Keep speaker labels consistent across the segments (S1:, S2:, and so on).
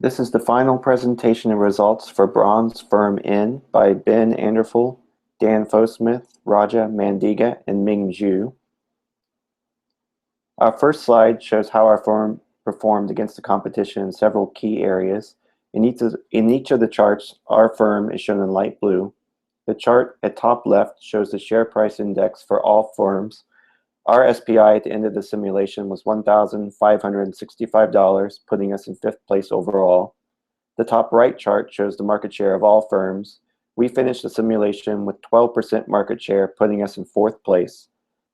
S1: This is the final presentation of results for Brahms Firm N by Ben Andorful, Dan Fauxsmith, Raja Mandiga, and Meng Xu. Our first slide shows how our firm performed against the competition in several key areas. In each of the charts, our firm is shown in light blue. The chart at top left shows the share price index for all firms. Our SPI at the end of the simulation was $1,565, putting us in 5th place overall. The top right chart shows the market share of all firms. We finished the simulation with 12% market share, putting us in 4th place.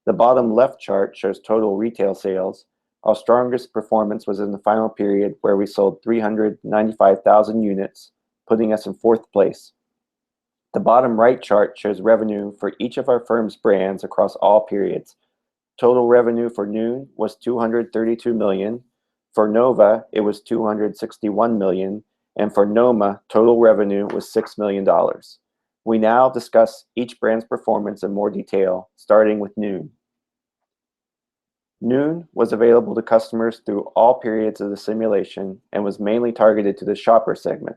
S1: The bottom left chart shows total retail sales. Our strongest performance was in the final period, where we sold 395,000 units, putting us in 4th place. The bottom right chart shows revenue for each of our firm's brands across all periods. Total revenue for Noon was $232 million. For Nova, it was $261 million. And for Noma, total revenue was $6 million. We now discuss each brand's performance in more detail, starting with Noon. Noon was available to customers through all periods of the simulation and was mainly targeted to the shopper segment.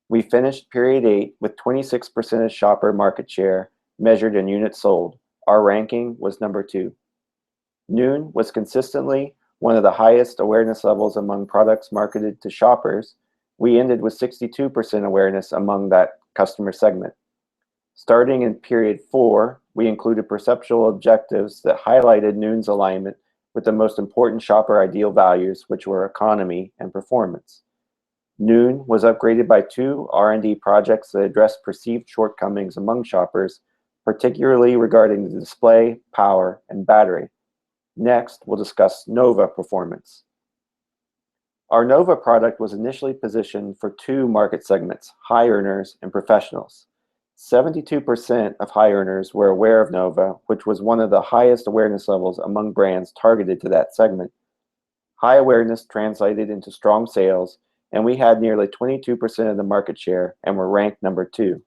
S1: We finished period 8 with 26% of shopper market share measured in units sold. Our ranking was number 2. Noon was consistently one of the highest awareness levels among products marketed to shoppers. We ended with 62% awareness among that customer segment. Starting in period 4, we included perceptual objectives that highlighted Noon's alignment with the most important shopper ideal values, which were economy and performance. Noon was upgraded by 2 R&D projects that addressed perceived shortcomings among shoppers, particularly regarding the display, power, and battery. Next, we'll discuss Nova performance. Our Nova product was initially positioned for 2 market segments, high earners and professionals. 72% of high earners were aware of Nova, which was one of the highest awareness levels among brands targeted to that segment. High awareness translated into strong sales, and we had nearly 22% of the market share and were ranked number 2.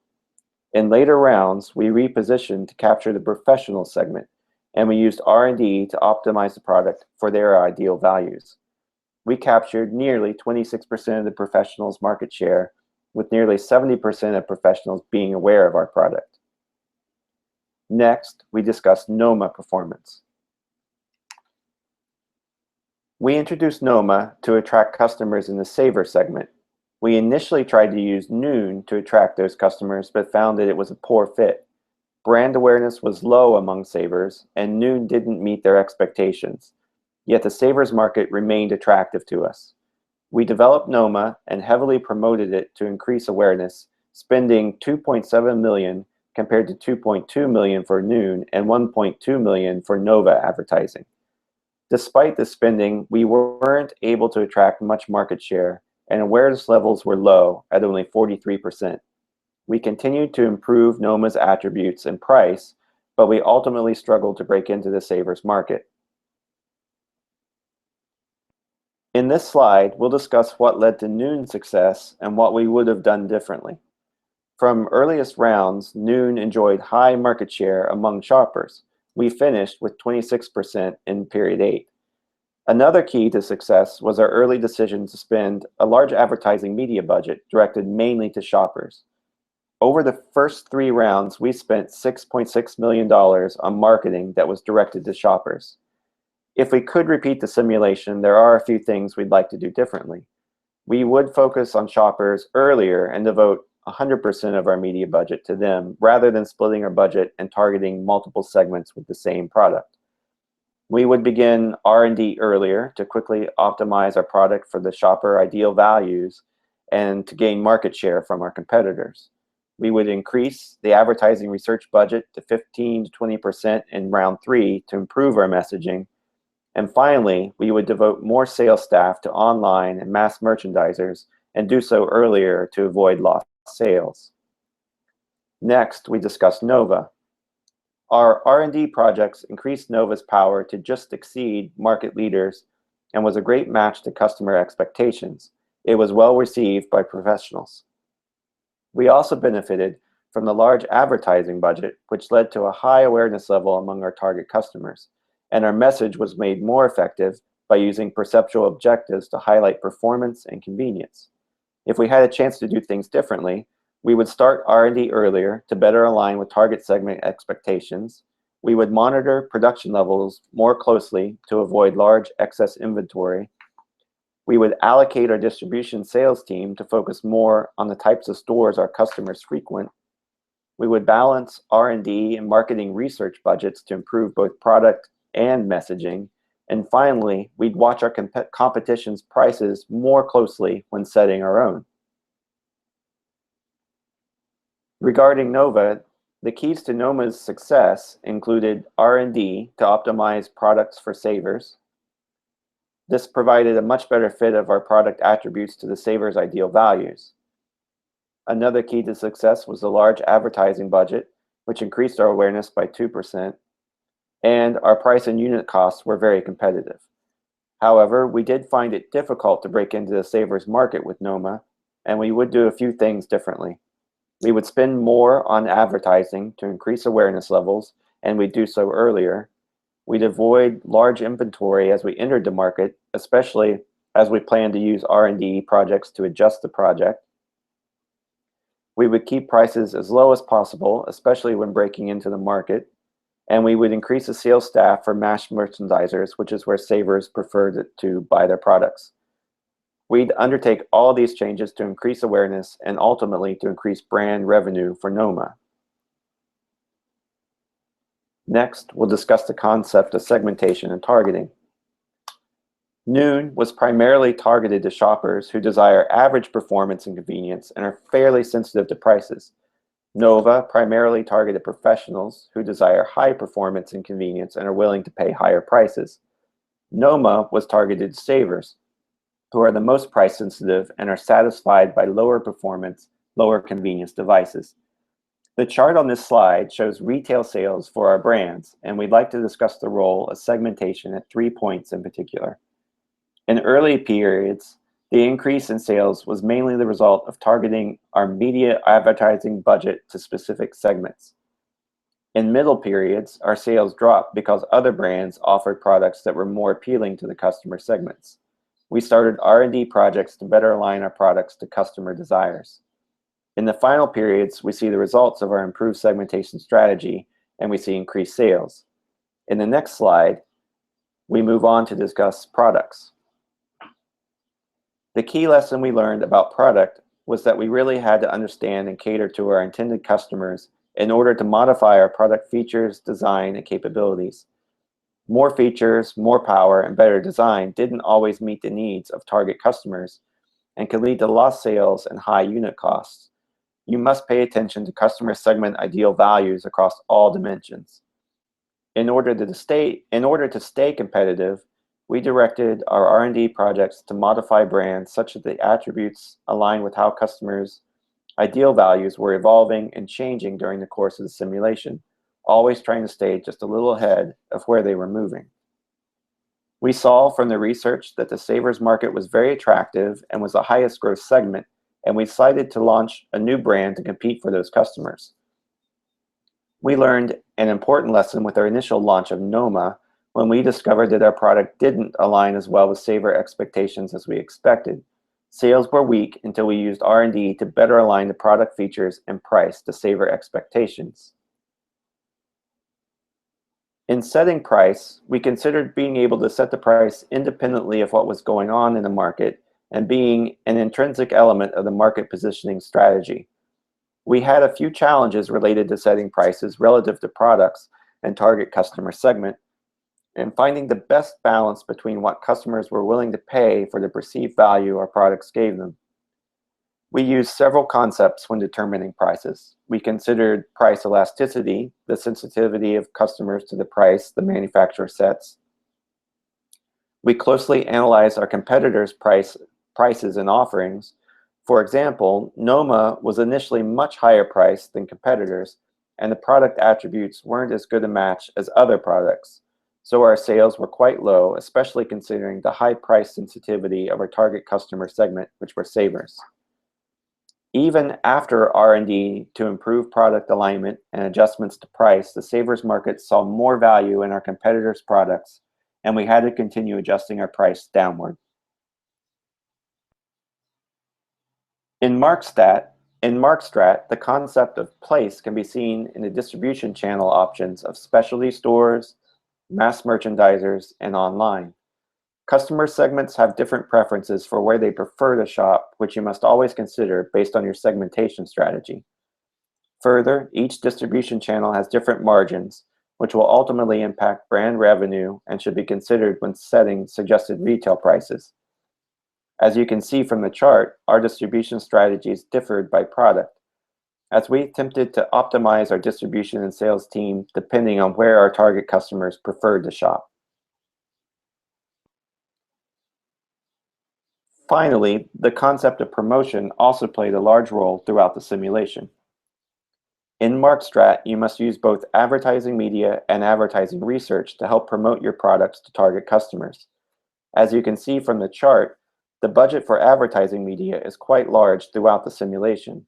S1: In later rounds, we repositioned to capture the professional segment, and we used R&D to optimize the product for their ideal values. We captured nearly 26% of the professionals' market share, with nearly 70% of professionals being aware of our product. Next, we discuss Noma performance. We introduced Noma to attract customers in the saver segment. We initially tried to use Noon to attract those customers, but found that it was a poor fit. Brand awareness was low among savers, and Noon didn't meet their expectations. Yet the savers market remained attractive to us. We developed Noma and heavily promoted it to increase awareness, spending $2.7 million compared to $2.2 million for Noon and $1.2 million for Nova advertising. Despite the spending, we weren't able to attract much market share, and awareness levels were low at only 43%. We continued to improve Noma's attributes and price, but we ultimately struggled to break into the savers market. In this slide, we'll discuss what led to Noon's success and what we would have done differently. From earliest rounds, Noon enjoyed high market share among shoppers. We finished with 26% in period 8. Another key to success was our early decision to spend a large advertising media budget directed mainly to shoppers. Over the first 3 rounds, we spent $6.6 million on marketing that was directed to shoppers. If we could repeat the simulation, there are a few things we'd like to do differently. We would focus on shoppers earlier and devote 100% of our media budget to them, rather than splitting our budget and targeting multiple segments with the same product. We would begin R&D earlier to quickly optimize our product for the shopper ideal values and to gain market share from our competitors. We would increase the advertising research budget to 15 to 20% in round 3 to improve our messaging. And finally, we would devote more sales staff to online and mass merchandisers and do so earlier to avoid lost sales. Next, we discuss Nova. Our R&D projects increased Nova's power to just exceed market leaders and was a great match to customer expectations. It was well received by professionals. We also benefited from the large advertising budget, which led to a high awareness level among our target customers, and our message was made more effective by using perceptual objectives to highlight performance and convenience. If we had a chance to do things differently, we would start R&D earlier to better align with target segment expectations. We would monitor production levels more closely to avoid large excess inventory. We would allocate our distribution sales team to focus more on the types of stores our customers frequent. We would balance R&D and marketing research budgets to improve both product and messaging. And finally, we'd watch our competition's prices more closely when setting our own. Regarding Nova, the keys to Noma's success included R&D to optimize products for savers. This provided a much better fit of our product attributes to the saver's ideal values. Another key to success was the large advertising budget, which increased our awareness by 2%, and our price and unit costs were very competitive. However, we did find it difficult to break into the savers market with Noma, and we would do a few things differently. We would spend more on advertising to increase awareness levels, and we'd do so earlier. We'd avoid large inventory as we entered the market, especially as we planned to use R&D projects to adjust the project. We would keep prices as low as possible, especially when breaking into the market, and we would increase the sales staff for mass merchandisers, which is where savers preferred to buy their products. We'd undertake all these changes to increase awareness and ultimately to increase brand revenue for Noma. Next, we'll discuss the concept of segmentation and targeting. Noon was primarily targeted to shoppers who desire average performance and convenience and are fairly sensitive to prices. Nova primarily targeted professionals who desire high performance and convenience and are willing to pay higher prices. Noma was targeted to savers, who are the most price sensitive and are satisfied by lower performance, lower convenience devices. The chart on this slide shows retail sales for our brands, and we'd like to discuss the role of segmentation at 3 points in particular. In early periods, the increase in sales was mainly the result of targeting our media advertising budget to specific segments. In middle periods, our sales dropped because other brands offered products that were more appealing to the customer segments. We started R&D projects to better align our products to customer desires. In the final periods, we see the results of our improved segmentation strategy, and we see increased sales. In the next slide, we move on to discuss products. The key lesson we learned about product was that we really had to understand and cater to our intended customers in order to modify our product features, design, and capabilities. More features, more power, and better design didn't always meet the needs of target customers and could lead to lost sales and high unit costs. You must pay attention to customer segment ideal values across all dimensions. In order to stay competitive, we directed our R&D projects to modify brands such that the attributes align with how customers' ideal values were evolving and changing during the course of the simulation, always trying to stay just a little ahead of where they were moving. We saw from the research that the savers market was very attractive and was the highest growth segment, and we decided to launch a new brand to compete for those customers. We learned an important lesson with our initial launch of Noma when we discovered that our product didn't align as well with saver expectations as we expected. Sales were weak until we used R&D to better align the product features and price to saver expectations. In setting price, we considered being able to set the price independently of what was going on in the market and being an intrinsic element of the market positioning strategy. We had a few challenges related to setting prices relative to products and target customer segment, and finding the best balance between what customers were willing to pay for the perceived value our products gave them. We used several concepts when determining prices. We considered price elasticity, the sensitivity of customers to the price the manufacturer sets. We closely analyzed our competitors' prices and offerings. For example, Noma was initially much higher priced than competitors, and the product attributes weren't as good a match as other products. So our sales were quite low, especially considering the high price sensitivity of our target customer segment, which were savers. Even after R&D to improve product alignment and adjustments to price, the savers market saw more value in our competitors' products, and we had to continue adjusting our price downward. In MarkStat, the concept of place can be seen in the distribution channel options of specialty stores, mass merchandisers, and online. Customer segments have different preferences for where they prefer to shop, which you must always consider based on your segmentation strategy. Further, each distribution channel has different margins, which will ultimately impact brand revenue and should be considered when setting suggested retail prices. As you can see from the chart, our distribution strategies differed by product, as we attempted to optimize our distribution and sales team depending on where our target customers preferred to shop. Finally, the concept of promotion also played a large role throughout the simulation. In MarkStrat, you must use both advertising media and advertising research to help promote your products to target customers. As you can see from the chart, the budget for advertising media is quite large throughout the simulation.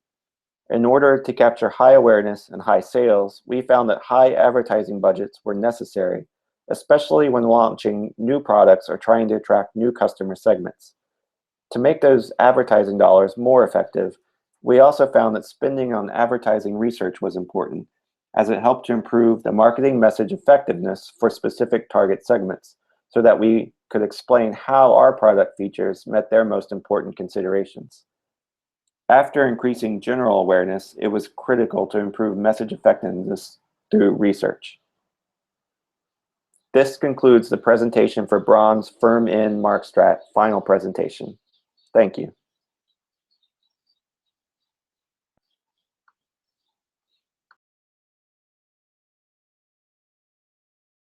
S1: In order to capture high awareness and high sales, we found that high advertising budgets were necessary, especially when launching new products or trying to attract new customer segments. To make those advertising dollars more effective, we also found that spending on advertising research was important, as it helped to improve the marketing message effectiveness for specific target segments, so that we could explain how our product features met their most important considerations. After increasing general awareness, it was critical to improve message effectiveness through research. This concludes the presentation for Brahms' Firm in MarkStrat final presentation. Thank you.